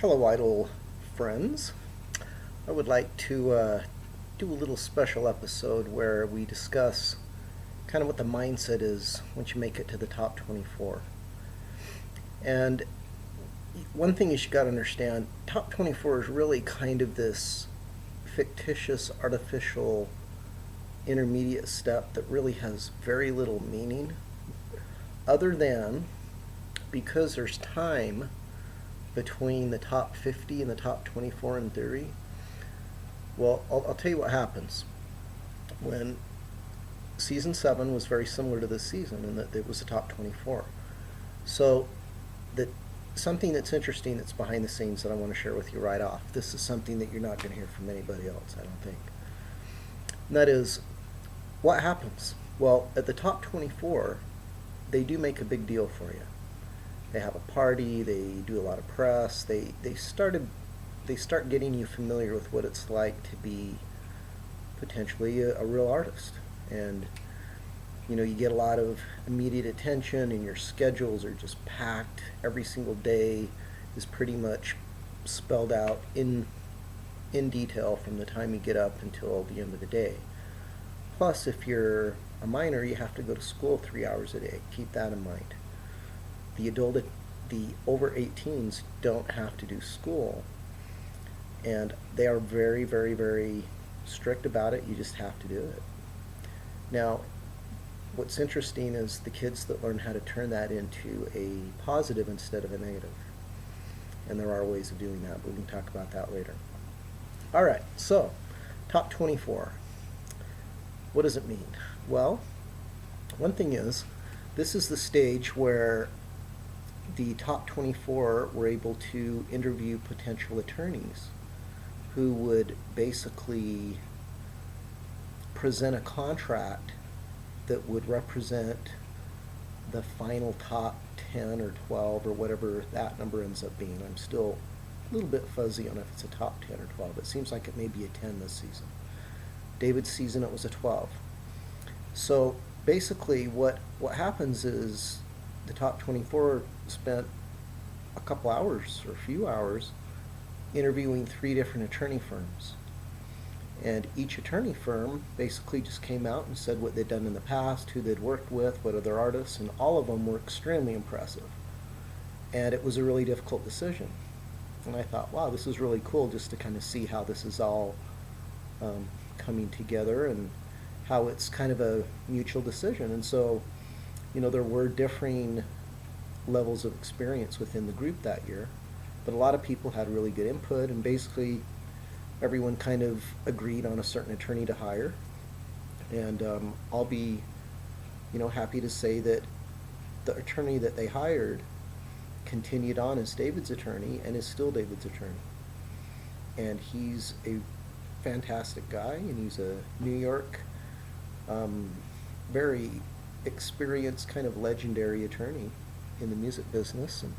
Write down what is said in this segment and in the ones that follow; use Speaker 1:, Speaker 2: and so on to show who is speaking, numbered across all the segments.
Speaker 1: Hello, idol friends. I would like to do a little special episode where we discuss kind of what the mindset is once you make it to the top 24. And one thing you should got to understand, top 24 is really kind of this fictitious, artificial intermediate step that really has very little meaning other than because there's time between the top 50 and the top 24 in theory. Well, I'll tell you what happens. When season 7 was very similar to this season in that it was the top 24. So, that something that's interesting that's behind the scenes that I want to share with you right off. This is something that you're not going to hear from anybody else, I don't think. And that is, what happens? Well, at the top 24, they do make a big deal for you. They have a party, they do a lot of press, they start getting you familiar with what it's like to be potentially a real artist. And you get a lot of immediate attention and your schedules are just packed. Every single day is pretty much spelled out in detail from the time you get up until the end of the day. Plus, if you're a minor, you have to go to school 3 hours a day. Keep that in mind. The over 18s don't have to do school, and they are very, very, very strict about it. You just have to do it. Now, what's interesting is the kids that learn how to turn that into a positive instead of a negative. And there are ways of doing that, but we can talk about that later. All right, so top 24. What does it mean? Well, one thing is, this is the stage where the top 24 were able to interview potential attorneys who would basically present a contract that would represent the final top 10 or 12 or whatever that number ends up being. I'm still a little bit fuzzy on if it's a top 10 or 12. It seems like it may be a 10 this season. David's season, it was a 12. So basically what happens is the top 24 spent a couple hours or a few hours interviewing 3 different attorney firms. And each attorney firm basically just came out and said what they'd done in the past, who they'd worked with, what other artists, and all of them were extremely impressive. And it was a really difficult decision. And I thought, wow, this is really cool just to kind of see how this is all coming together and how it's kind of a mutual decision. And so, there were differing levels of experience within the group that year, but a lot of people had really good input, and basically everyone kind of agreed on a certain attorney to hire. And I'll be, happy to say that the attorney that they hired continued on as David's attorney and is still David's attorney. And he's a fantastic guy, and he's a New York, very experienced, kind of legendary attorney in the music business. And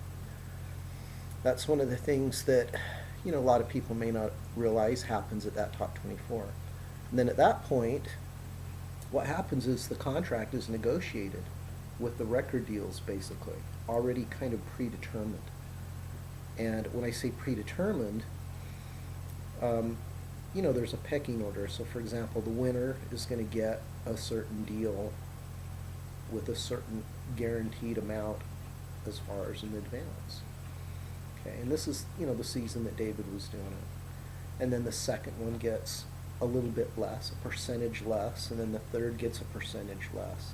Speaker 1: that's one of the things that a lot of people may not realize happens at that top 24. And then at that point, what happens is the contract is negotiated with the record deals, basically already kind of predetermined. And when I say predetermined, there's a pecking order. So for example, the winner is going to get a certain deal with a certain guaranteed amount as far as an advance. Okay, and this is, the season that David was doing it. And then the second one gets a little bit less, a percentage less, and then the third gets a percentage less.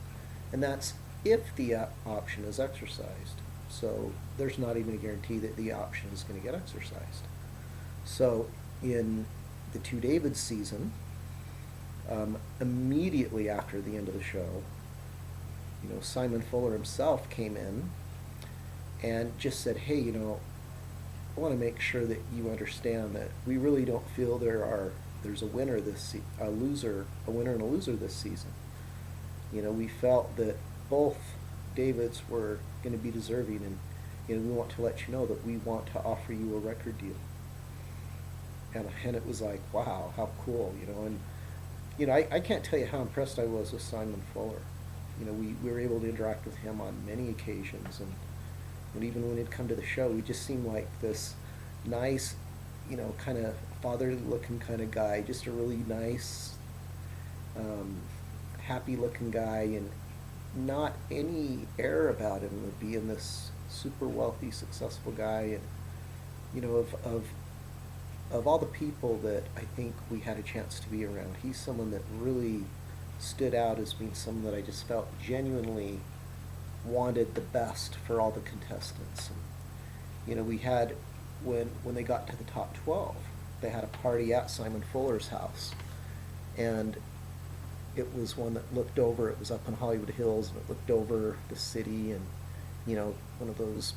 Speaker 1: And that's if the option is exercised. So there's not even a guarantee that the option is going to get exercised. So in the Two Davids season, immediately after the end of the show, Simon Fuller himself came in and just said, hey, I want to make sure that you understand that we really don't feel there's a winner a winner and a loser this season. We felt that both Davids were going to be deserving, and we want to let you know that we want to offer you a record deal. And it was like, wow, how cool, and I can't tell you how impressed I was with Simon Fuller. We were able to interact with him on many occasions, and even when he'd come to the show, he just seemed like this nice, kind of fatherly looking kind of guy, just a really nice, um, happy looking guy, and not any air about him of being this super wealthy, successful guy. And, of all the people that I think we had a chance to be around, he's someone that really stood out as being someone that I just felt genuinely wanted the best for all the contestants. And, we had, when they got to the top 12, they had a party at Simon Fuller's house, and it was one that looked over. It was up in Hollywood Hills, and it looked over the city, and one of those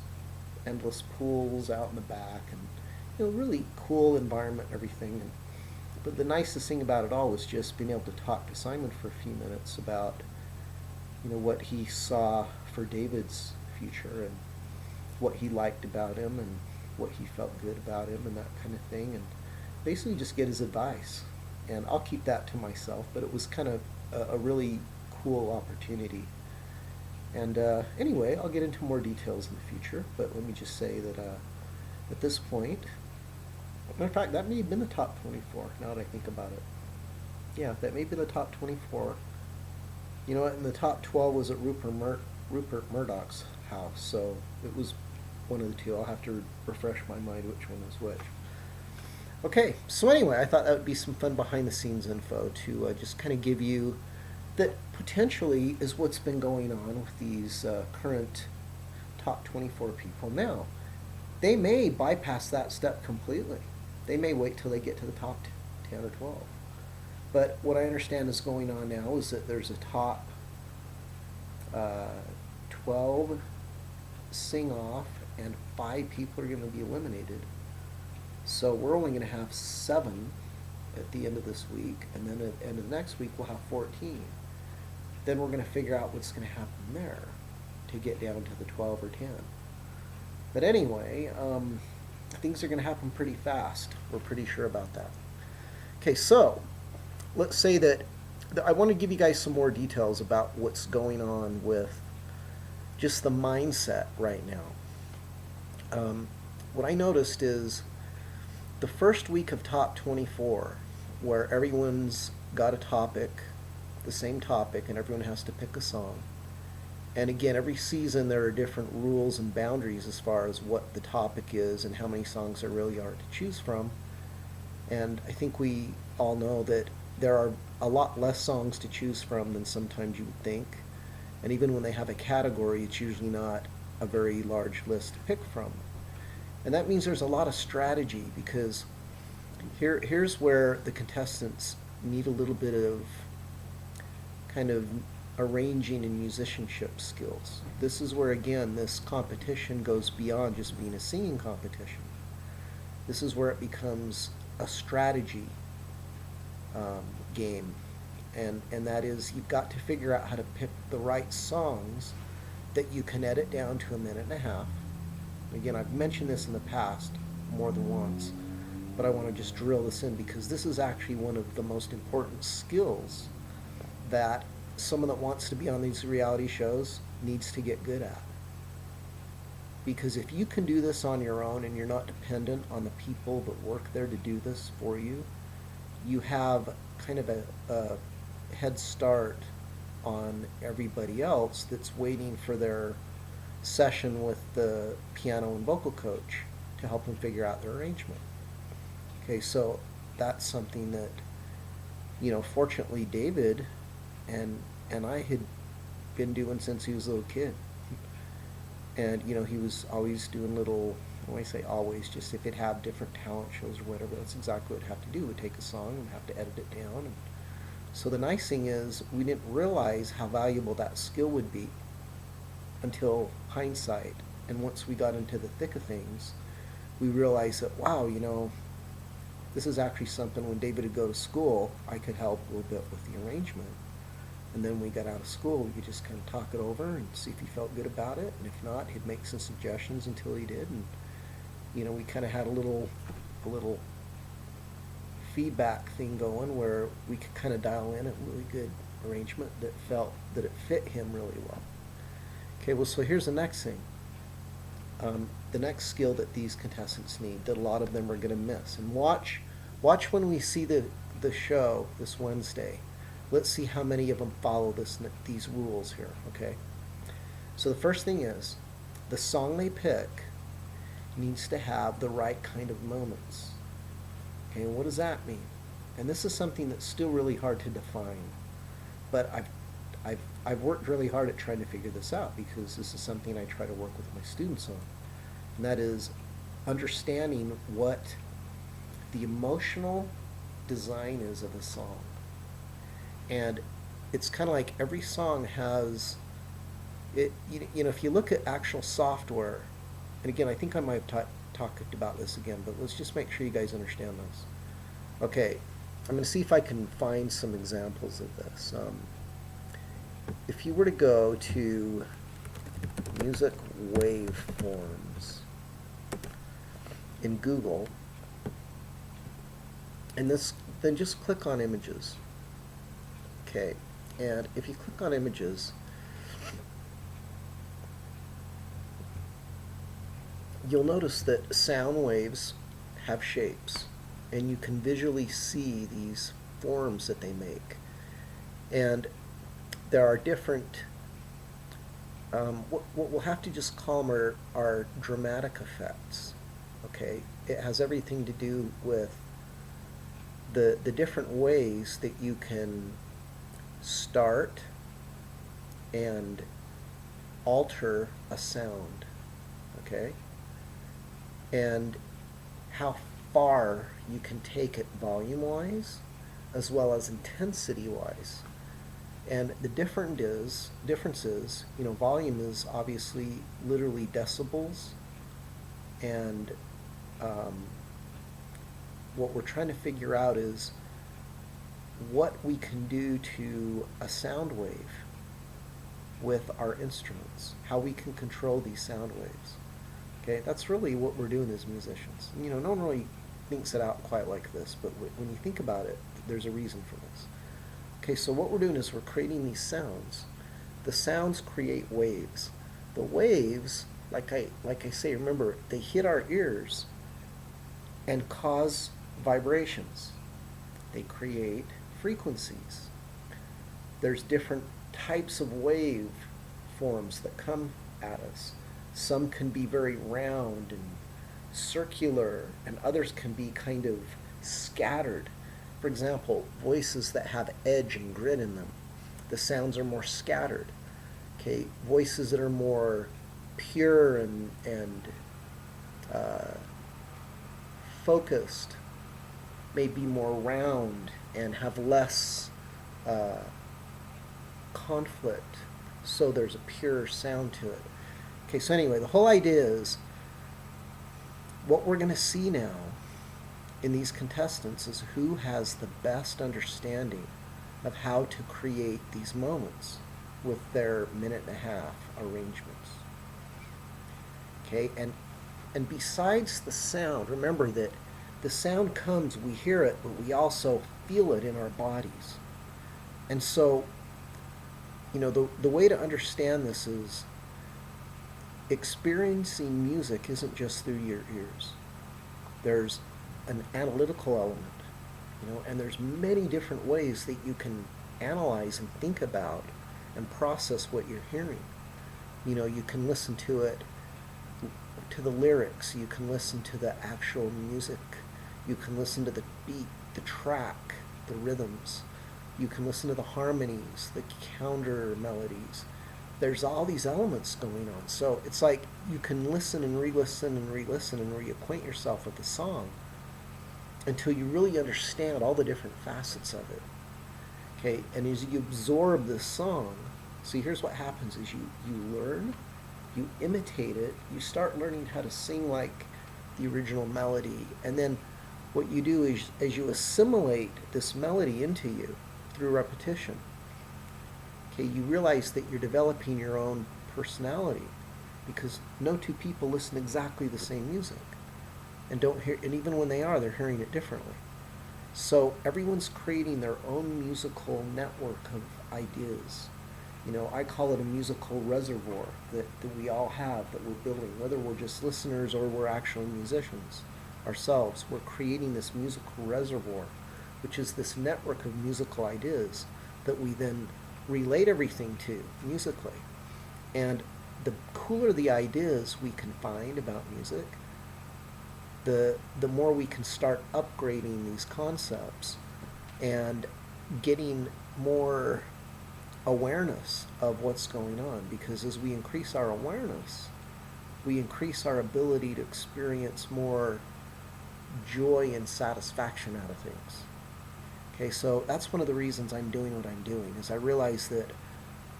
Speaker 1: endless pools out in the back, and really cool environment and everything. But the nicest thing about it all was just being able to talk to Simon for a few minutes about what he saw for David's future, and what he liked about him, and what he felt good about him, and that kind of thing, and basically just get his advice. And I'll keep that to myself, but it was kind of a really cool opportunity. And anyway, I'll get into more details in the future, but let me just say that at this point, matter of fact, that may have been the top 24, now that I think about it. Yeah, that may be the top 24. You know what, and the top 12 was at Rupert Murdoch's house, so it was one of the two. I'll have to refresh my mind which one was which. Okay, so anyway, I thought that would be some fun behind the scenes info to just kind of give you that potentially is what's been going on with these current top 24 people. Now, they may bypass that step completely. They may wait till they get to the top 10 or 12. But what I understand is going on now is that there's a top 12 sing-off, and 5 people are going to be eliminated. So we're only going to have 7 at the end of this week, and then at the end of the next week we'll have 14. Then we're going to figure out what's going to happen there to get down to the 12 or 10. But anyway, things are going to happen pretty fast. We're pretty sure about that. Okay, so let's say that I want to give you guys some more details about what's going on with just the mindset right now. What I noticed is the first week of top 24, where everyone's got a topic, the same topic, and everyone has to pick a song. And again, every season there are different rules and boundaries as far as what the topic is and how many songs there really are to choose from. And I think we all know that there are a lot less songs to choose from than sometimes you would think. And even when they have a category, it's usually not a very large list to pick from. And that means there's a lot of strategy, because here's where the contestants need a little bit of kind of arranging and musicianship skills. This is where, again, this competition goes beyond just being a singing competition. This is where it becomes a strategy game. And that is, you've got to figure out how to pick the right songs that you can edit down to a minute and a half. Again, I've mentioned this in the past more than once, but I want to just drill this in, because this is actually one of the most important skills that someone that wants to be on these reality shows needs to get good at. Because if you can do this on your own and you're not dependent on the people that work there to do this for you, you have kind of a head start on everybody else that's waiting for their session with the piano and vocal coach to help them figure out their arrangement. Okay, so that's something that, fortunately David and I had been doing since he was a little kid. And, he was always doing little, when I say always, just if it'd have different talent shows or whatever, that's exactly what it'd have to do. We'd take a song and have to edit it down. And so the nice thing is, we didn't realize how valuable that skill would be until hindsight. And once we got into the thick of things, we realized that, wow, this is actually something when David would go to school, I could help a little bit with the arrangement. And then when we got out of school, we could just kind of talk it over and see if he felt good about it. And if not, he'd make some suggestions until he did. And, we kind of had a little feedback thing going where we could kind of dial in a really good arrangement that felt that it fit him really well. Okay, well, so here's the next thing. the next skill that these contestants need that a lot of them are going to miss. And watch when we see the show this Wednesday. Let's see how many of them follow these rules here, okay? So the first thing is, the song they pick needs to have the right kind of moments. Okay, and what does that mean? And this is something that's still really hard to define, but I've worked really hard at trying to figure this out, because this is something I try to work with my students on, and that is understanding what the emotional design is of a song. And it's kind of like every song has it. You know, if you look at actual software, and again, I think I might have talked about this again, but let's just make sure you guys understand this. Okay, I'm going to see if I can find some examples of this. If you were to go to music waveforms in Google, and then just click on images. Okay, and if you click on images, you'll notice that sound waves have shapes, and you can visually see these forms that they make. And there are different, what we'll have to just call them are dramatic effects. Okay, it has everything to do with the different ways that you can start and alter a sound. Okay, and how far you can take it volume-wise as well as intensity-wise. And the difference is, you know, volume is obviously literally decibels, and what we're trying to figure out is what we can do to a sound wave with our instruments, how we can control these sound waves. Okay, that's really what we're doing as musicians. You know, no one really thinks it out quite like this, but when you think about it, there's a reason for this. Okay, so what we're doing is we're creating these sounds. The sounds create waves. The waves, like I say, remember, they hit our ears and cause vibrations. They create frequencies. There's different types of wave forms that come at us. Some can be very round and circular, and others can be kind of scattered. For example, voices that have edge and grit in them, the sounds are more scattered. Okay, voices that are more pure and focused may be more round and have less conflict, so there's a pure sound to it. Okay, so anyway, the whole idea is what we're going to see now in these contestants is who has the best understanding of how to create these moments with their minute-and-a-half arrangements. Okay, and besides the sound, remember that the sound comes, we hear it, but we also feel it in our bodies. And so, you know, the way to understand this is experiencing music isn't just through your ears. There's an analytical element, you know, and there's many different ways that you can analyze and think about and process what you're hearing. You know, you can listen to it, to the lyrics, you can listen to the actual music, you can listen to the beat, the track, the rhythms, you can listen to the harmonies, the counter melodies. There's all these elements going on. So it's like you can listen and re-listen and re-listen and reacquaint yourself with the song until you really understand all the different facets of it. Okay, and as you absorb this song, see, here's what happens is you learn, you imitate it, you start learning how to sing like the original melody, and then what you do is as you assimilate this melody into you through repetition, okay, you realize that you're developing your own personality, because no two people listen exactly the same music and don't hear, and even when they are, they're hearing it differently. So everyone's creating their own musical network of ideas, I call it a musical reservoir that we all have that we're building, whether we're just listeners or we're actual musicians ourselves. We're creating this musical reservoir, which is this network of musical ideas that we then relate everything to musically. And the cooler the ideas we can find about music, the more we can start upgrading these concepts and getting more awareness of what's going on. Because as we increase our awareness, we increase our ability to experience more joy and satisfaction out of things. Okay, so that's one of the reasons I'm doing what I'm doing, is I realize that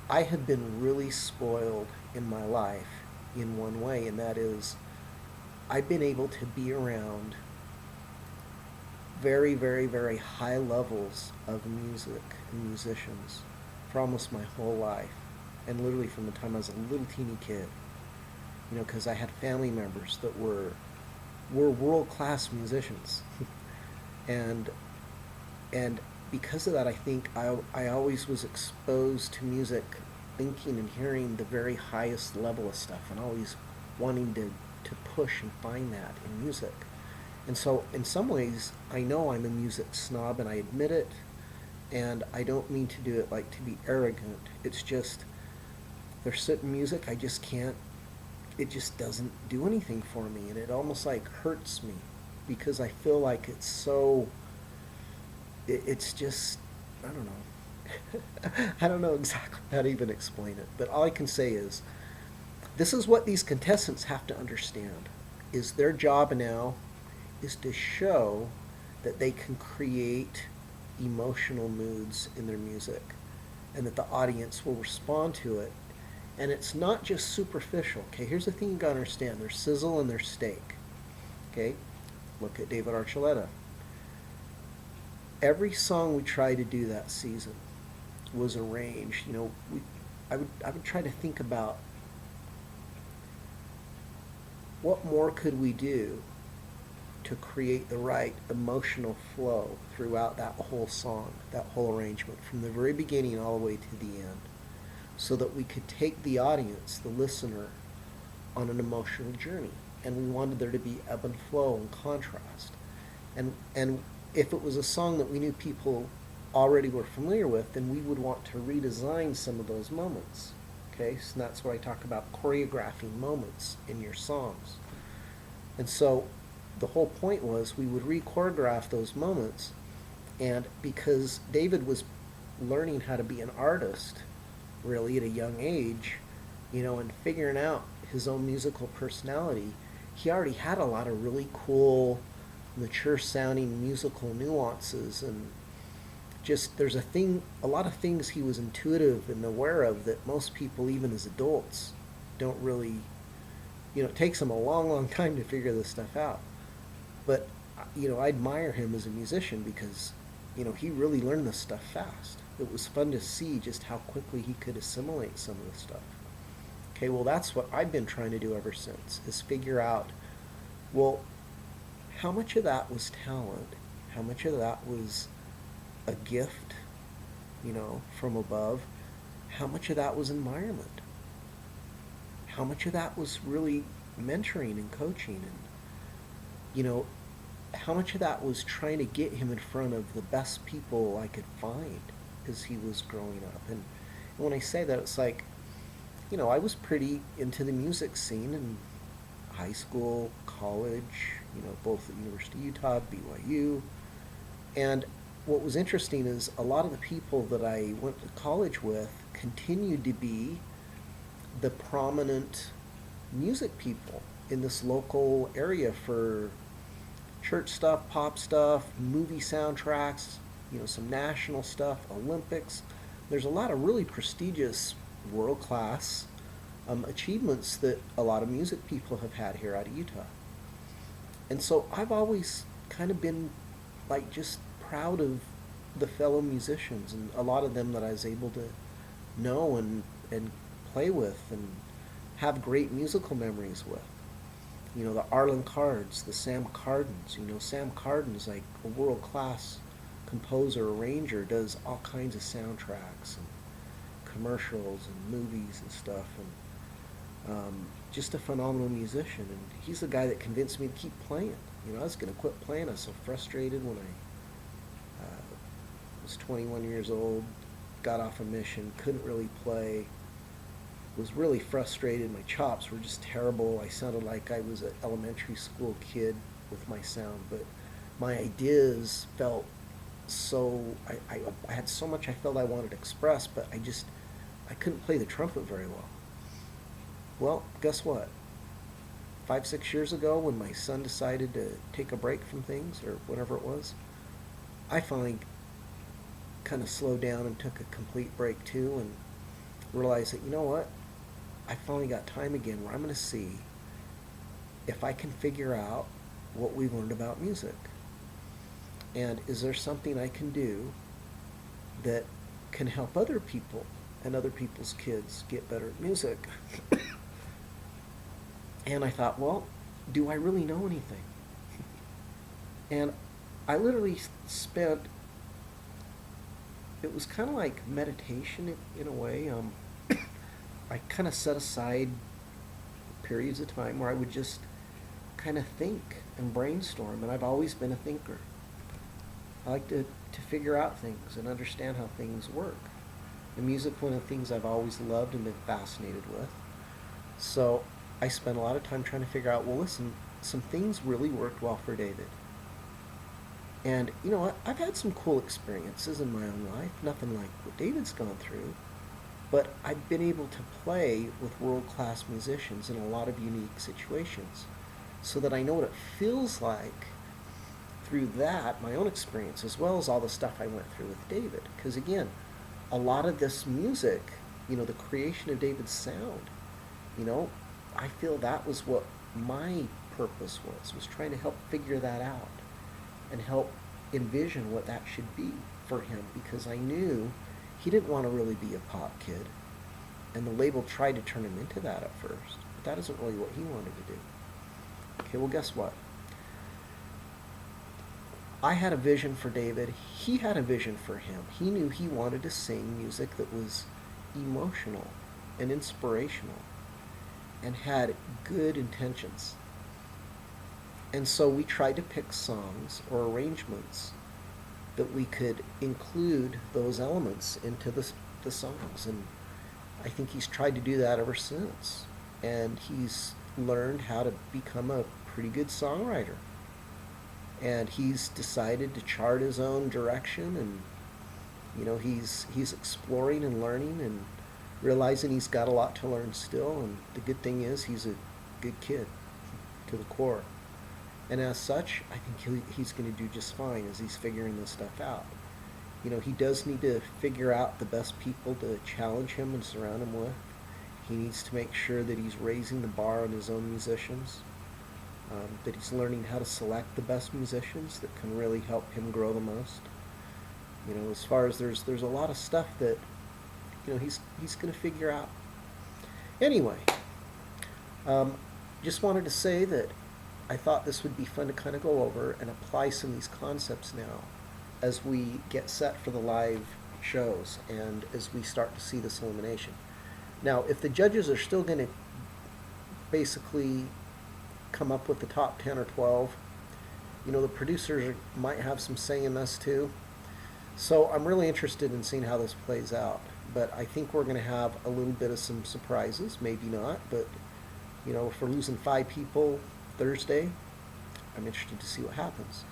Speaker 1: I have been really spoiled in my life in one way, and that is I've been able to be around very, very, very high levels of music and musicians for almost my whole life, and literally from the time I was a little teeny kid. Because I had family members that were world class musicians, and and because of that, I think I always was exposed to music, thinking and hearing the very highest level of stuff, and always wanting to push and find that in music. And so, in some ways, I know I'm a music snob, and I admit it, and I don't mean to do it like to be arrogant. It's just there's certain music I just can't. It just doesn't do anything for me, and it almost like hurts me because I feel like it's so. It's just, I don't know. I don't know exactly how to even explain it, but all I can say is this is what these contestants have to understand: is their job now is to show that they can create emotional moods in their music, and that the audience will respond to it. And it's not just superficial. Okay, here's the thing you gotta understand: there's sizzle and there's steak. Okay, look at David Archuleta. Every song we tried to do that season was arranged. I would try to think about what more could we do to create the right emotional flow throughout that whole song, that whole arrangement, from the very beginning all the way to the end, so that we could take the audience, the listener, on an emotional journey. And we wanted there to be ebb and flow and contrast. And if it was a song that we knew people already were familiar with, then we would want to redesign some of those moments. Okay, so that's what I talk about, choreographing moments in your songs. And so the whole point was we would re-choreograph those moments, and because David was learning how to be an artist really at a young age, and figuring out his own musical personality, he already had a lot of really cool, mature sounding musical nuances, and just there's a lot of things he was intuitive and aware of that most people, even as adults, don't really, it takes them a long, long time to figure this stuff out. But, I admire him as a musician because, he really learned this stuff fast. It was fun to see just how quickly he could assimilate some of the stuff. Okay, well, that's what I've been trying to do ever since, is figure out, well, how much of that was talent? How much of that was a gift, from above? How much of that was environment? How much of that was really mentoring and coaching? And, how much of that was trying to get him in front of the best people I could find as he was growing up? And when I say that, it's like, I was pretty into the music scene in high school, college, both at University of Utah, BYU. And what was interesting is a lot of the people that I went to college with continued to be the prominent music people in this local area for church stuff, pop stuff, movie soundtracks, some national stuff, Olympics. There's a lot of really prestigious, world-class achievements that a lot of music people have had here out of Utah. And so I've always kind of been like just proud of the fellow musicians, and a lot of them that I was able to know and play with and have great musical memories with. The Arlen Cards, the Sam Cardens. Sam Cardens, like a world-class composer, arranger, does all kinds of soundtracks and commercials and movies and stuff, and just a phenomenal musician. And he's the guy that convinced me to keep playing. I was going to quit playing. I was so frustrated when I was 21 years old, got off a mission, couldn't really play, was really frustrated. My chops were just terrible. I sounded like I was an elementary school kid with my sound, but my ideas felt so, I had so much I felt I wanted to express, but I couldn't play the trumpet very well. Well, guess what? 5, 6 years ago, when my son decided to take a break from things, or whatever it was, I finally kind of slowed down and took a complete break too, and realized that, you know what? I finally got time again where I'm going to see if I can figure out what we've learned about music. And is there something I can do that can help other people and other people's kids get better at music? And I thought, well, do I really know anything? And I literally spent, it was kind of like meditation in a way. I kind of set aside periods of time where I would just kind of think and brainstorm, and I've always been a thinker. I like to figure out things and understand how things work. And music's one of the things I've always loved and been fascinated with. So I spent a lot of time trying to figure out, well, listen, some things really worked well for David. And you know what? I've had some cool experiences in my own life, nothing like what David's gone through, but I've been able to play with world-class musicians in a lot of unique situations, so that I know what it feels like through that, my own experience, as well as all the stuff I went through with David. Because again, a lot of this music, the creation of David's sound, I feel that was what my purpose was trying to help figure that out and help envision what that should be for him, because I knew he didn't want to really be a pop kid, and the label tried to turn him into that at first, but that isn't really what he wanted to do. Okay, well, guess what? I had a vision for David. He had a vision for him. He knew he wanted to sing music that was emotional and inspirational and had good intentions. And so we tried to pick songs or arrangements that we could include those elements into the songs. And I think he's tried to do that ever since. And he's learned how to become a pretty good songwriter. And he's decided to chart his own direction, and he's exploring and learning and realizing he's got a lot to learn still. And the good thing is he's a good kid to the core. And as such, I think he's going to do just fine as he's figuring this stuff out. He does need to figure out the best people to challenge him and surround him with. He needs to make sure that he's raising the bar on his own musicians, that he's learning how to select the best musicians that can really help him grow the most. As far as there's a lot of stuff that he's going to figure out. Anyway, just wanted to say that I thought this would be fun to kind of go over and apply some of these concepts now as we get set for the live shows and as we start to see this elimination. Now, if the judges are still going to basically come up with the top 10 or 12, the producers might have some say in this too. So I'm really interested in seeing how this plays out. But I think we're going to have a little bit of some surprises, maybe not, but if we're losing 5 people Thursday, I'm interested to see what happens.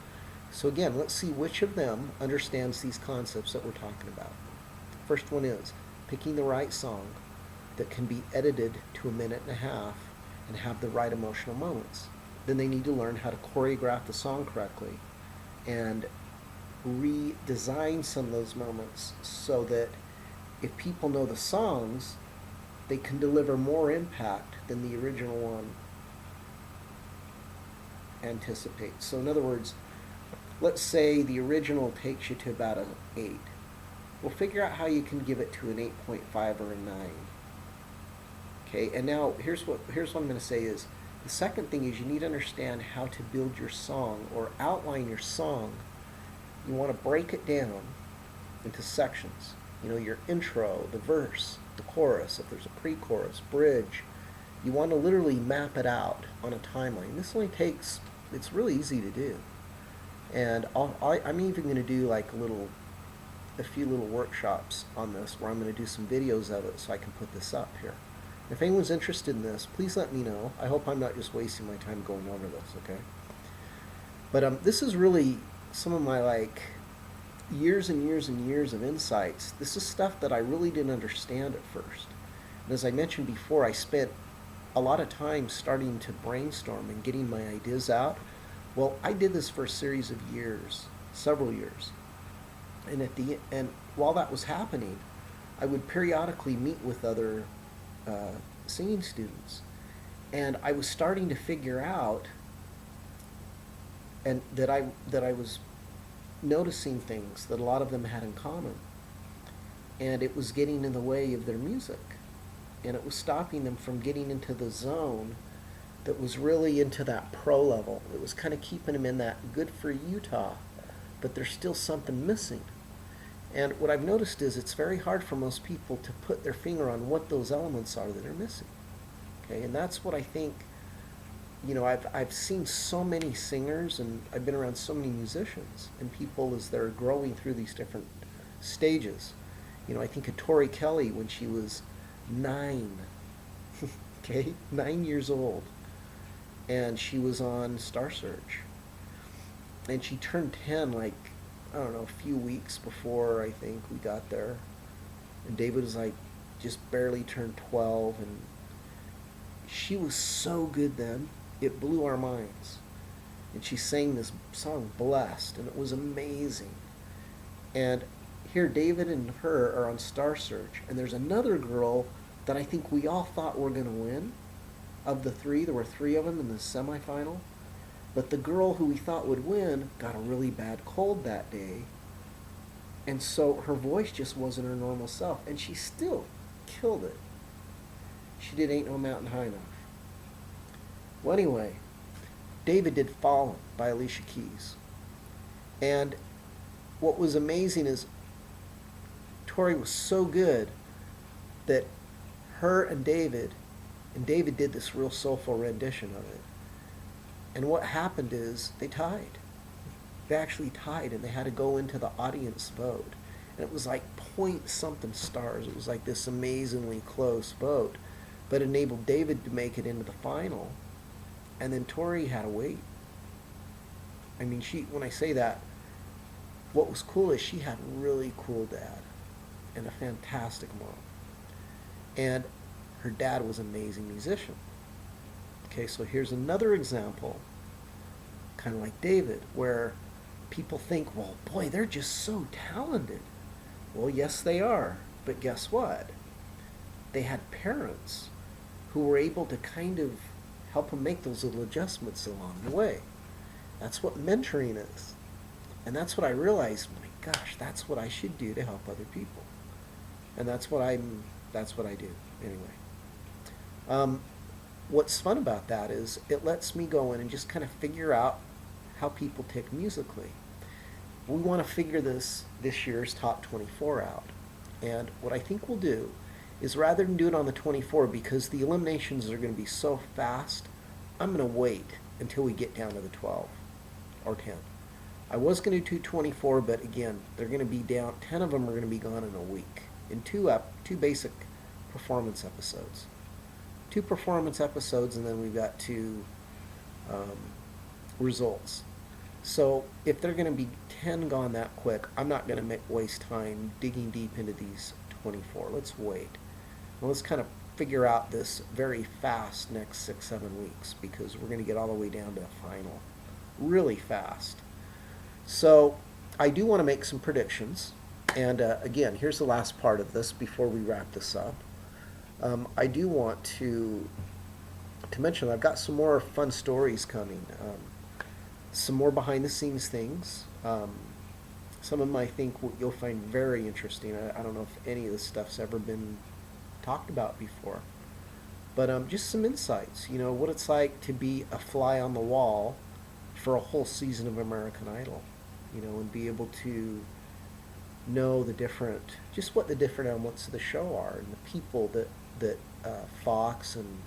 Speaker 1: So again, let's see which of them understands these concepts that we're talking about. First one is picking the right song that can be edited to 1.5 minutes and have the right emotional moments. Then they need to learn how to choreograph the song correctly and redesign some of those moments so that if people know the songs, they can deliver more impact than the original one anticipates. So in other words, let's say the original takes you to about an 8. Well, figure out how you can give it to an 8.5 or a 9. Okay, and now here's what I'm going to say is, the second thing is you need to understand how to build your song or outline your song. You want to break it down into sections. your intro, the verse, the chorus, if there's a pre-chorus, bridge. You want to literally map it out on a timeline. This only takes, it's really easy to do. And I'm even going to do like a few little workshops on this where I'm going to do some videos of it so I can put this up here. If anyone's interested in this, please let me know. I hope I'm not just wasting my time going over this, okay? But this is really some of my like years and years and years of insights. This is stuff that I really didn't understand at first. And as I mentioned before, I spent a lot of time starting to brainstorm and getting my ideas out. Well, I did this for a series of years, several years. And while that was happening, I would periodically meet with other singing students, and I was starting to figure out, and that I was noticing things that a lot of them had in common, and it was getting in the way of their music, and it was stopping them from getting into the zone that was really into that pro level. It was kind of keeping them in that good for Utah, but there's still something missing. And what I've noticed is it's very hard for most people to put their finger on what those elements are that are missing. Okay, and that's what I think, I've seen so many singers, and I've been around so many musicians and people as they're growing through these different stages. I think of Tori Kelly when she was 9, okay, 9 years old, and she was on Star Search. And she turned 10 like, I don't know, a few weeks before I think we got there. And David was like just barely turned 12, and she was so good then. It blew our minds. And she sang this song, Blessed, and it was amazing. And here David and her are on Star Search, and there's another girl that I think we all thought were going to win. Of the three, there were three of them in the semifinal. But the girl who we thought would win got a really bad cold that day. And so her voice just wasn't her normal self. And she still killed it. She did Ain't No Mountain High Enough. Well, anyway, David did Fallen by Alicia Keys. And what was amazing is Tori was so good that her and David did this real soulful rendition of it. And what happened is they tied. They actually tied, and they had to go into the audience vote. And it was like point something stars. It was like this amazingly close vote, but enabled David to make it into the final. And then Tori had to wait. I mean, when I say that, what was cool is she had a really cool dad and a fantastic mom. And her dad was an amazing musician. Okay, so here's another example, kind of like David, where people think, well, boy, they're just so talented. Well, yes, they are. But guess what? They had parents who were able to kind of help them make those little adjustments along the way. That's what mentoring is. And that's what I realized, my gosh, that's what I should do to help other people. And that's what I do, anyway. What's fun about that is it lets me go in and just kind of figure out how people tick musically. We want to figure this year's top 24 out. And what I think we'll do is, rather than do it on the 24, because the eliminations are going to be so fast, I'm going to wait until we get down to the 12 or 10. I was going to do 24, but again, they're going to be down. 10 of them are going to be gone in a week in two basic performance episodes. 2 performance episodes, and then we've got 2 results. So if they're going to be 10 gone that quick, I'm not going to waste time digging deep into these 24. Let's wait. Well, let's kind of figure out this very fast next 6-7 weeks, because we're going to get all the way down to a final really fast. So I do want to make some predictions. And again, here's the last part of this before we wrap this up. I do want to mention I've got some more fun stories coming, some more behind the scenes things. Some of them I think you'll find very interesting. I don't know if any of this stuff's ever been talked about before, but just some insights. What it's like to be a fly on the wall for a whole season of American Idol, and be able to know just what the different elements of the show are, and the people that Fox and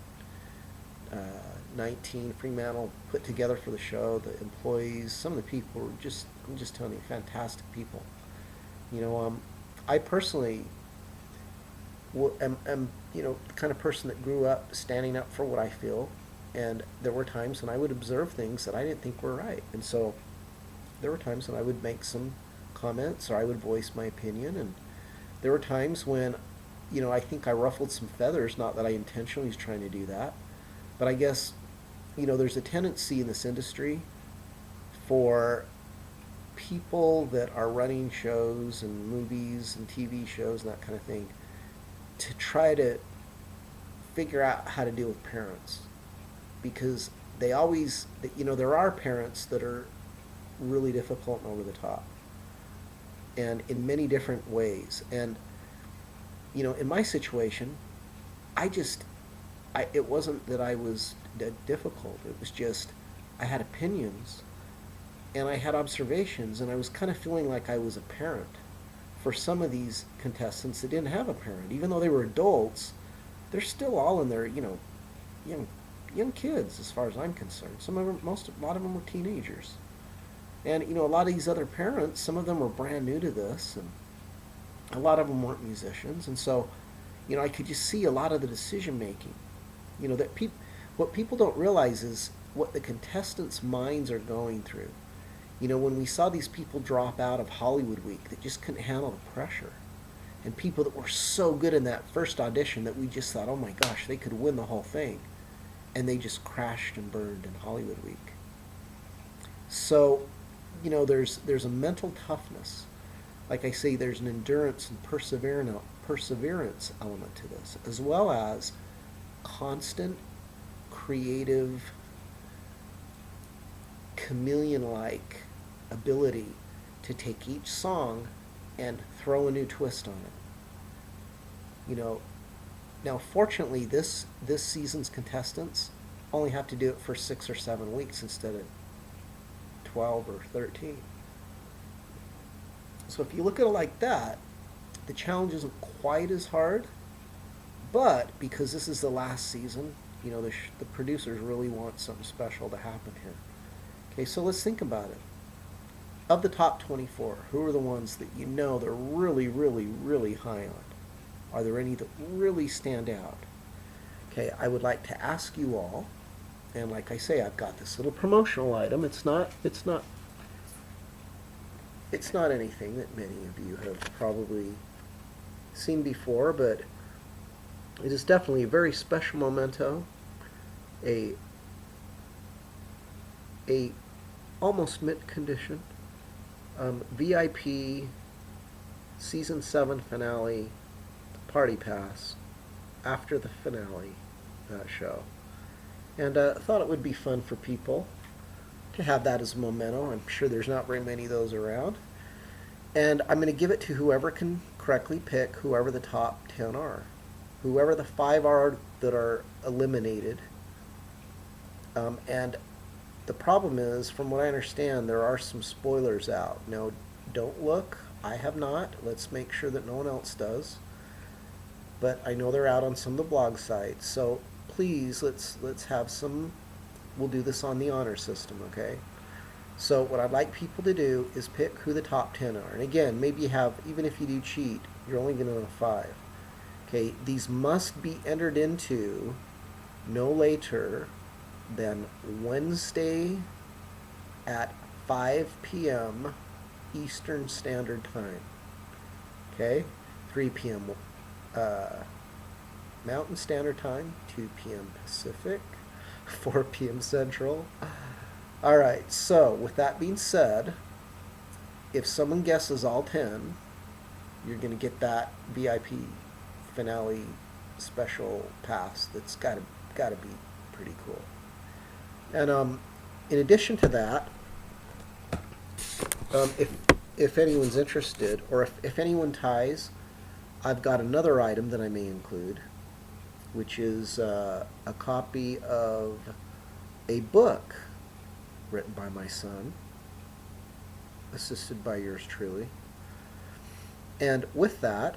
Speaker 1: 19 Fremantle put together for the show, the employees, some of the people were just, I'm just telling you, fantastic people. You know, I personally am, the kind of person that grew up standing up for what I feel, and there were times when I would observe things that I didn't think were right, and so there were times when I would make some comments or I would voice my opinion, and there were times when, I think I ruffled some feathers, not that I intentionally was trying to do that, but I guess, there's a tendency in this industry for people that are running shows and movies and TV shows and that kind of thing to try to figure out how to deal with parents, because they always, there are parents that are really difficult and over the top, and in many different ways. And in my situation, I just, it wasn't that I was difficult. It was just I had opinions and I had observations, and I was kind of feeling like I was a parent for some of these contestants that didn't have a parent, even though they were adults. They're still all in their, young young kids as far as I'm concerned. Some of them, a lot of them were teenagers. And a lot of these other parents, some of them were brand new to this, and a lot of them weren't musicians, and so, I could just see a lot of the decision making. That what people don't realize is what the contestants' minds are going through. When we saw these people drop out of Hollywood Week that just couldn't handle the pressure, and people that were so good in that first audition that we just thought, oh my gosh, they could win the whole thing, and they just crashed and burned in Hollywood Week. So, there's a mental toughness. Like I say, there's an endurance and perseverance element to this, as well as constant, creative, chameleon-like ability to take each song and throw a new twist on it. Now fortunately, this season's contestants only have to do it for 6 or 7 weeks instead of 12 or 13. So if you look at it like that, the challenge isn't quite as hard, but because this is the last season, the producers really want something special to happen here. Okay, so let's think about it. Of the top 24, who are the ones that they're really, really, really high on? Are there any that really stand out? Okay, I would like to ask you all, and like I say, I've got this little promotional item. It's not anything that many of you have probably seen before, but it is definitely a very special memento, a almost mint condition, VIP season 7 finale party pass after the finale show, and thought it would be fun for people to have that as a memento. I'm sure there's not very many of those around. And I'm going to give it to whoever can correctly pick whoever the top 10 are. Whoever the 5 are that are eliminated. And the problem is, from what I understand, there are some spoilers out. Now, don't look. I have not. Let's make sure that no one else does. But I know they're out on some of the blog sites. So please, let's have some. We'll do this on the honor system, okay? So what I'd like people to do is pick who the top 10 are. And again, maybe you have, even if you do cheat, you're only going to know 5. Okay, these must be entered into no later than Wednesday at 5 p.m. Eastern Standard Time. Okay, 3 p.m. Mountain Standard Time, 2 p.m. Pacific, 4 p.m. Central. All right, so with that being said, if someone guesses all 10, you're going to get that VIP finale special pass. That's got to be pretty cool. And in addition to that, if anyone's interested, or if anyone ties, I've got another item that I may include, which is a copy of a book written by my son, assisted by yours truly. And with that,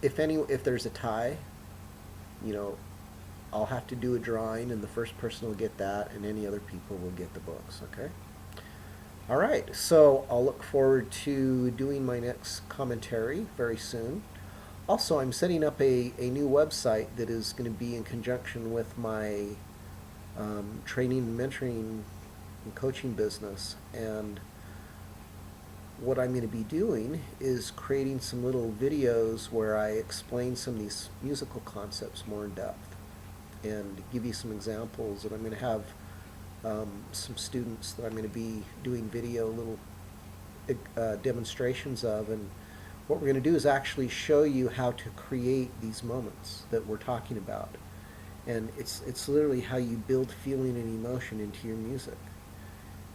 Speaker 1: if there's a tie, you know, I'll have to do a drawing, and the first person will get that, and any other people will get the books. Okay. All right. So I'll look forward to doing my next commentary very soon. Also, I'm setting up a new website that is going to be in conjunction with my training and mentoring and coaching business. And what I'm going to be doing is creating some little videos where I explain some of these musical concepts more in depth and give you some examples. And I'm going to have some students that I'm going to be doing video little demonstrations of. And what we're going to do is actually show you how to create these moments that we're talking about. And it's literally how you build feeling and emotion into your music,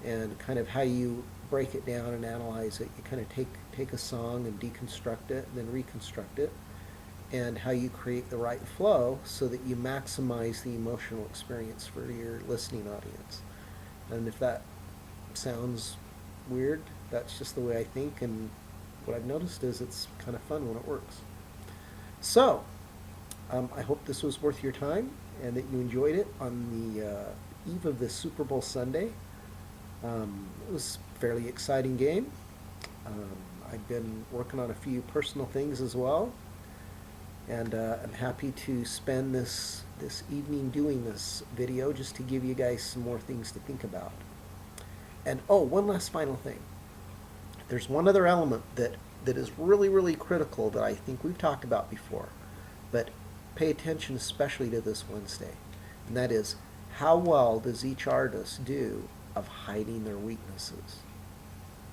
Speaker 1: and kind of how you break it down and analyze it. You kind of take a song and deconstruct it and then reconstruct it, and how you create the right flow so that you maximize the emotional experience for your listening audience. And if that sounds weird, that's just the way I think, and what I've noticed is it's kind of fun when it works. So, I hope this was worth your time and that you enjoyed it on the eve of the Super Bowl Sunday. It was a fairly exciting game. Um, I've been working on a few personal things as well, and I'm happy to spend this evening doing this video just to give you guys some more things to think about. And oh, one last final thing. There's one other element that is really, really critical that I think we've talked about before, but pay attention especially to this Wednesday, and that is, how well does each artist do of hiding their weaknesses?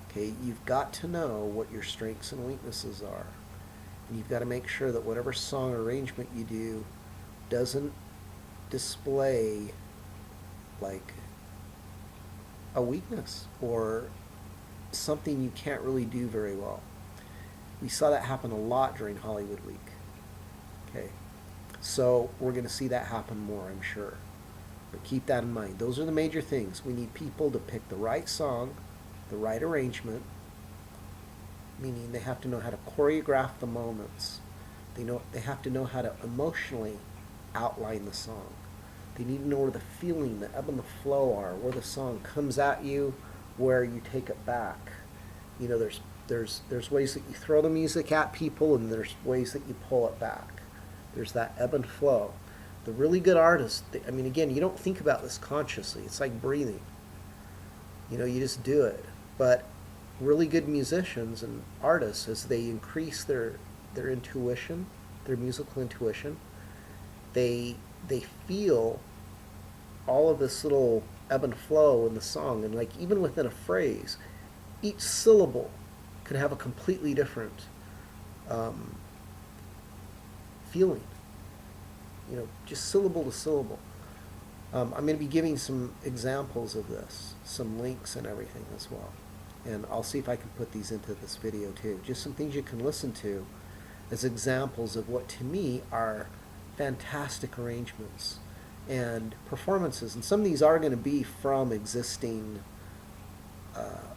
Speaker 1: Okay, you've got to know what your strengths and weaknesses are, and you've got to make sure that whatever song arrangement you do doesn't display like a weakness or something you can't really do very well. We saw that happen a lot during Hollywood Week. Okay, so we're going to see that happen more, I'm sure. But keep that in mind. Those are the major things. We need people to pick the right song, the right arrangement, meaning they have to know how to choreograph the moments. They have to know how to emotionally outline the song. They need to know where the feeling, the ebb and the flow are, where the song comes at you, where you take it back. You know, there's ways that you throw the music at people, and there's ways that you pull it back. There's that ebb and flow. The really good artists, I mean, again, you don't think about this consciously. It's like breathing. You know, you just do it. But really good musicians and artists, as they increase their intuition, their musical intuition, they feel all of this little ebb and flow in the song. And like even within a phrase, each syllable could have a completely different feeling. You know, just syllable to syllable. I'm going to be giving some examples of this, some links and everything as well. And I'll see if I can put these into this video too. Just some things you can listen to as examples of what to me are fantastic arrangements and performances. And some of these are going to be from existing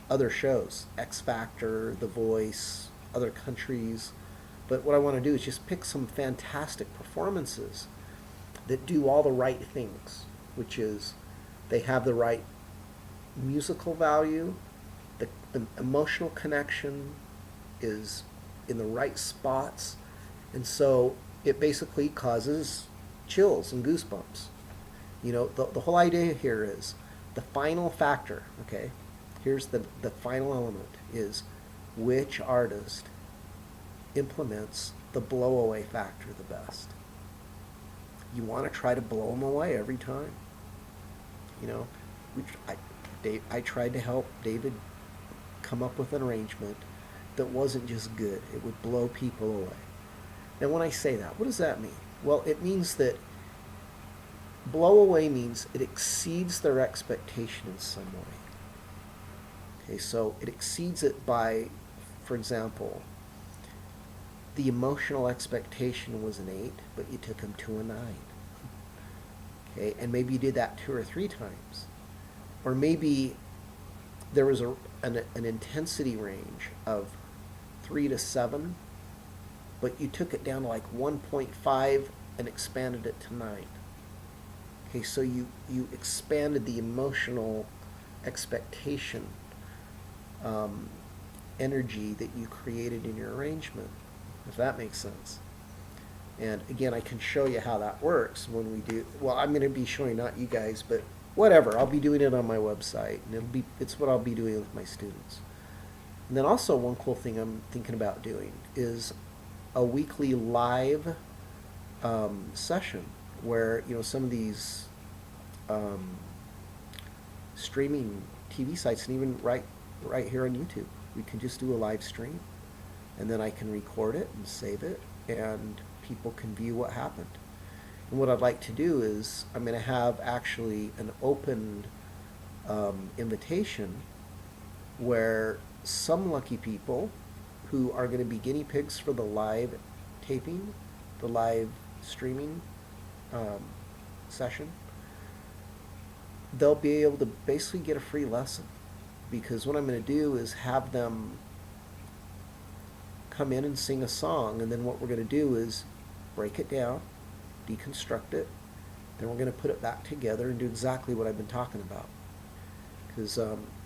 Speaker 1: other shows, X Factor, The Voice, other countries. But what I want to do is just pick some fantastic performances that do all the right things, which is they have the right musical value, the emotional connection is in the right spots, and so it basically causes chills and goosebumps. You know, the whole idea here is the final factor, okay? Here's the final element is which artist implements the blow away factor the best. You want to try to blow them away every time. You know, I tried to help David come up with an arrangement that wasn't just good. It would blow people away. Now when I say that, what does that mean? Well, it means that blow away means it exceeds their expectation in some way. Okay, so it exceeds it by, for example, the emotional expectation was an 8, but you took them to a 9. Okay, and maybe you did that 2 or 3 times. Or maybe there was an intensity range of 3 to 7, but you took it down to like 1.5 and expanded it to 9. Okay, so you expanded the emotional expectation energy that you created in your arrangement, if that makes sense. And again, I can show you how that works when we do. Well, I'm going to be showing not you guys, but whatever. I'll be doing it on my website, and it's what I'll be doing with my students. And then also one cool thing I'm thinking about doing is a weekly live session where some of these streaming TV sites, and even right here on YouTube, we can just do a live stream, and then I can record it and save it, and people can view what happened. And what I'd like to do is I'm going to have actually an open invitation where some lucky people who are going to be guinea pigs for the live taping, the live streaming session, they'll be able to basically get a free lesson. Because what I'm going to do is have them come in and sing a song, and then what we're going to do is break it down, deconstruct it, then we're going to put it back together and do exactly what I've been talking about. Because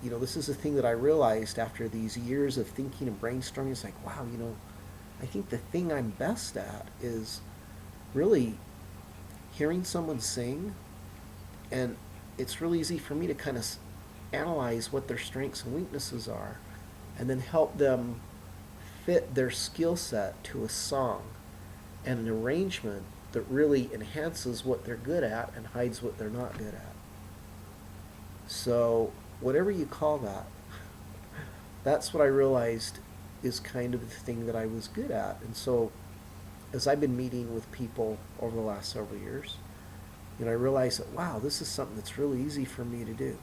Speaker 1: this is a thing that I realized after these years of thinking and brainstorming. It's like, wow, I think the thing I'm best at is really hearing someone sing, and it's really easy for me to kind of analyze what their strengths and weaknesses are, and then help them fit their skill set to a song and an arrangement that really enhances what they're good at and hides what they're not good at. So whatever you call that, that's what I realized is kind of the thing that I was good at. And so as I've been meeting with people over the last several years, I realized that, wow, this is something that's really easy for me to do.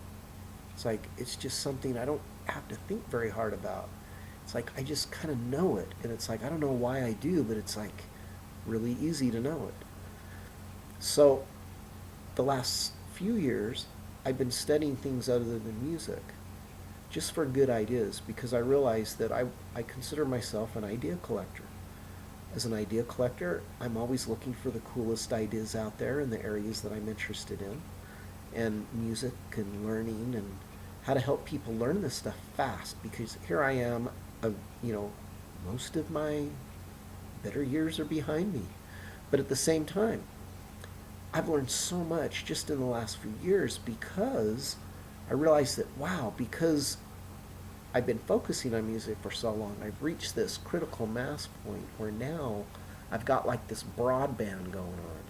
Speaker 1: It's like, it's just something I don't have to think very hard about. It's like, I just kind of know it. And it's like, I don't know why I do, but it's like really easy to know it. So the last few years, I've been studying things other than music, just for good ideas, because I realized that I consider myself an idea collector. As an idea collector, I'm always looking for the coolest ideas out there in the areas that I'm interested in, and music and learning and how to help people learn this stuff fast, because here I am, most of my better years are behind me. But at the same time, I've learned so much just in the last few years, because I realized that, wow, because I've been focusing on music for so long, I've reached this critical mass point where now I've got like this broadband going on.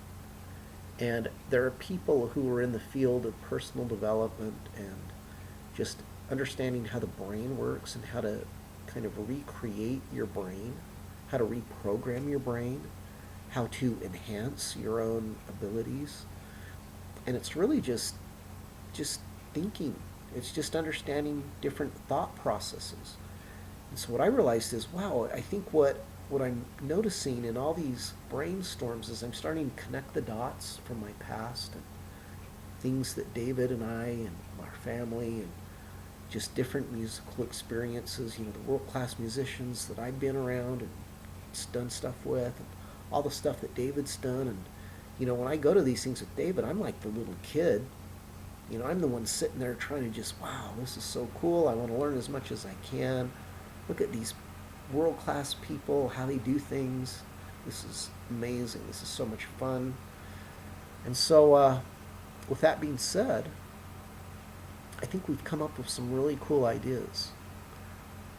Speaker 1: And there are people who are in the field of personal development and just understanding how the brain works and how to kind of recreate your brain, how to reprogram your brain, how to enhance your own abilities. And it's really just thinking. It's just understanding different thought processes. And so what I realized is, wow, I think what I'm noticing in all these brainstorms is I'm starting to connect the dots from my past and things that David and I and our family and just different musical experiences, the world-class musicians that I've been around and done stuff with, and all the stuff that David's done. And when I go to these things with David, I'm like the little kid. I'm the one sitting there trying to just, wow, this is so cool. I want to learn as much as I can. Look at these world-class people, how they do things. This is amazing. This is so much fun. And so with that being said, I think we've come up with some really cool ideas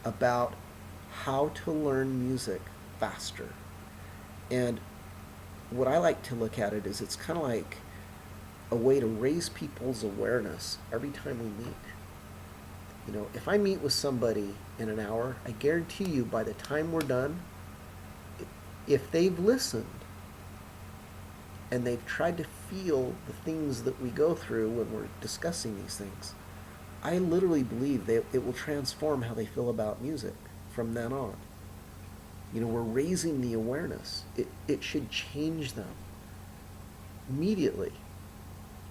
Speaker 1: about how to learn music faster. And what I like to look at it is, it's kind of like a way to raise people's awareness every time we meet. If I meet with somebody in an hour, I guarantee you by the time we're done, if they've listened and they've tried to feel the things that we go through when we're discussing these things, I literally believe it will transform how they feel about music from then on. We're raising the awareness. It should change them immediately.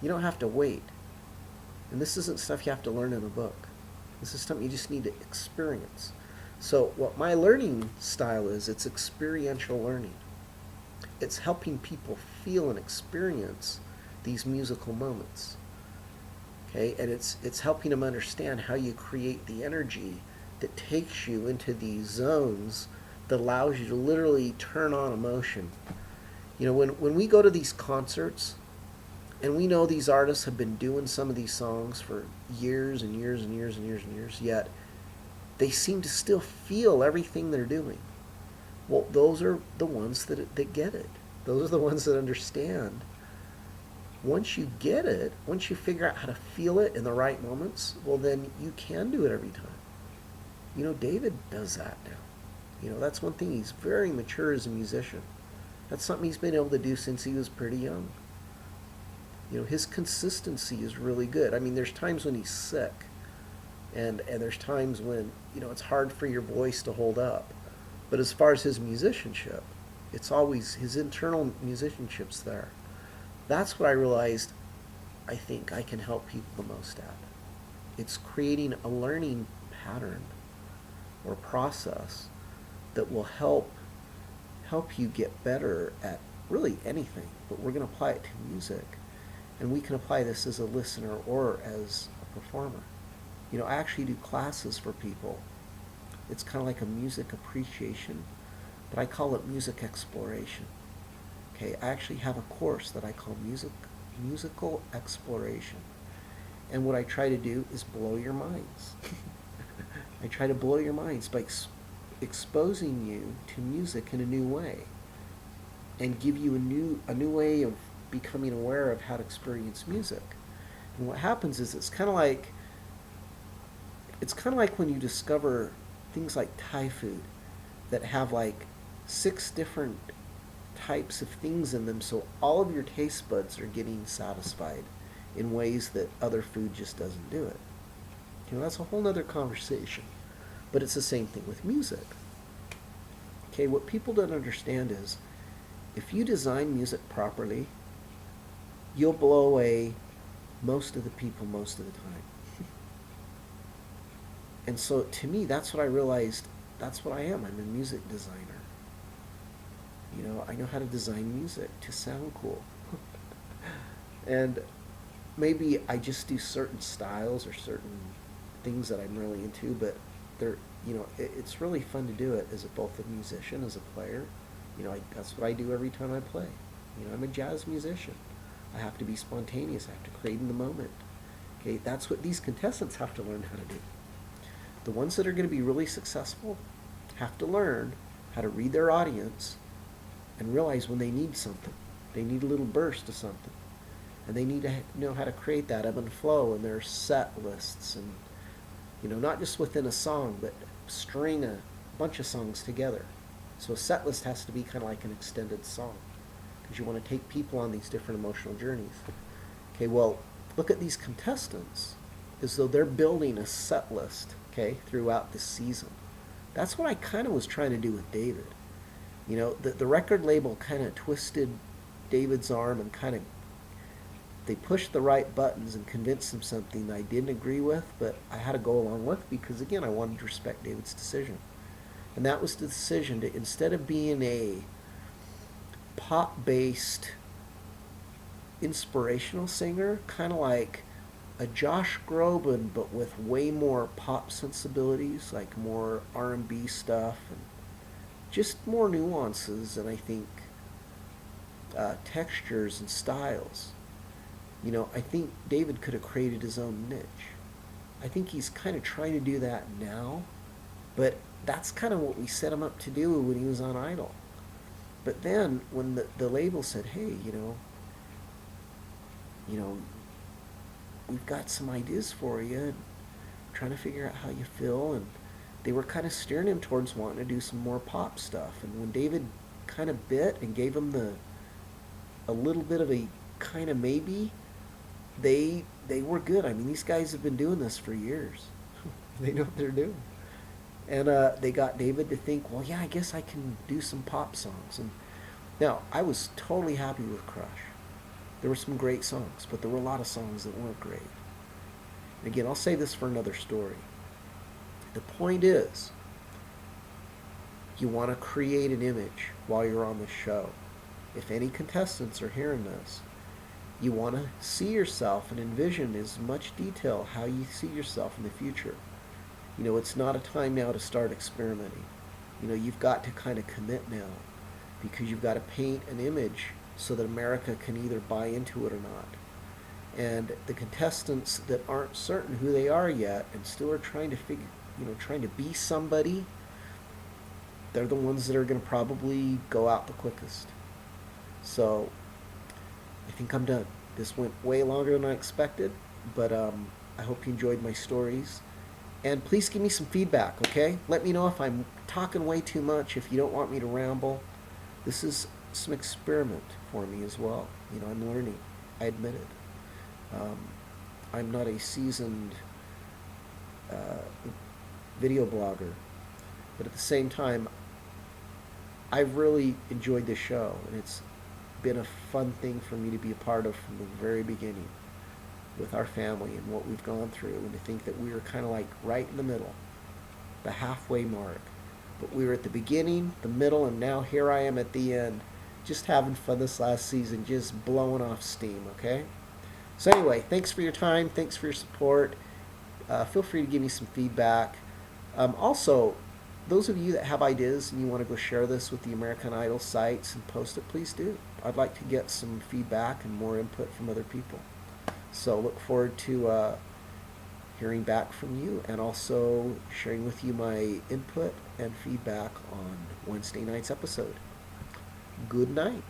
Speaker 1: You don't have to wait. And this isn't stuff you have to learn in a book. This is something you just need to experience. So what my learning style is, it's experiential learning. It's helping people feel and experience these musical moments. Okay, and it's helping them understand how you create the energy that takes you into these zones that allows you to literally turn on emotion. When we go to these concerts, and we know these artists have been doing some of these songs for years and years and years and years and years, yet they seem to still feel everything they're doing. Well, those are the ones that get it. Those are the ones that understand. Once you get it, once you figure out how to feel it in the right moments, well, then you can do it every time. David does that now. That's one thing. He's very mature as a musician. That's something he's been able to do since he was pretty young. His consistency is really good. I mean, there's times when he's sick, and there's times when, it's hard for your voice to hold up. But as far as his musicianship, it's always his internal musicianship's there. That's what I realized I think I can help people the most at. It's creating a learning pattern or process that will help you get better at really anything, but we're going to apply it to music. And we can apply this as a listener or as a performer. I actually do classes for people. It's kind of like a music appreciation, but I call it music exploration. Okay, I actually have a course that I call musical exploration. And what I try to do is blow your minds. I try to blow your minds by exposing you to music in a new way and give you a new way of becoming aware of how to experience music. And what happens is it's kind of like when you discover things like Thai food that have like 6 different types of things in them, so all of your taste buds are getting satisfied in ways that other food just doesn't do it. That's a whole nother conversation. But it's the same thing with music. Okay, what people don't understand is if you design music properly, you'll blow away most of the people most of the time. And so to me, that's what I realized, that's what I am. I'm a music designer. I know how to design music to sound cool. And maybe I just do certain styles or certain things that I'm really into, but it's really fun to do it as both a musician, as a player. That's what I do every time I play. I'm a jazz musician. I have to be spontaneous. I have to create in the moment. Okay, that's what these contestants have to learn how to do. The ones that are going to be really successful have to learn how to read their audience and realize when they need something. They need a little burst of something. And they need to know how to create that ebb and flow in their set lists, and not just within a song, but string a bunch of songs together. So a set list has to be kind of like an extended song, because you want to take people on these different emotional journeys. Okay, well, look at these contestants as though they're building a set list, okay, throughout the season. That's what I kind of was trying to do with David. The record label kind of twisted David's arm and they pushed the right buttons and convinced him something I didn't agree with, but I had to go along with, because again, I wanted to respect David's decision. And that was the decision to, instead of being a pop-based inspirational singer, kind of like a Josh Groban, but with way more pop sensibilities, like more R&B stuff, and just more nuances, and I think textures and styles. I think David could have created his own niche. I think he's kind of trying to do that now, but that's kind of what we set him up to do when he was on Idol. But then when the label said, hey, we've got some ideas for you, and trying to figure out how you feel, and they were kind of steering him towards wanting to do some more pop stuff. And when David kind of bit and gave him a little bit of a kind of maybe, they were good. I mean, these guys have been doing this for years. They know what they're doing. And they got David to think, well, yeah, I guess I can do some pop songs. And now, I was totally happy with Crush. There were some great songs, but there were a lot of songs that weren't great. And again, I'll say this for another story. The point is, You want to create an image while you're on the show. If any contestants are hearing this, you want to see yourself and envision as much detail how you see yourself in the future. It's not a time now to start experimenting. You've got to kind of commit now because you've got to paint an image so that America can either buy into it or not. And the contestants that aren't certain who they are yet and still are trying to trying to be somebody, they're the ones that are going to probably go out the quickest. So I think I'm done. This went way longer than I expected, but I hope you enjoyed my stories. And please give me some feedback, okay? Let me know if I'm talking way too much, if you don't want me to ramble. This is some experiment for me as well. I'm learning. I admit it. I'm not a seasoned video blogger, but at the same time, I've really enjoyed this show, and it's been a fun thing for me to be a part of from the very beginning with our family and what we've gone through, and to think that we were kind of like right in the middle, the halfway mark. But we were at the beginning, the middle, and now here I am at the end, just having fun this last season, just blowing off steam, okay? So anyway, thanks for your time, thanks for your support. Feel free to give me some feedback. Also, those of you that have ideas and you want to go share this with the American Idol sites and post it, please do. I'd like to get some feedback and more input from other people. So look forward to hearing back from you and also sharing with you my input and feedback on Wednesday night's episode. Good night.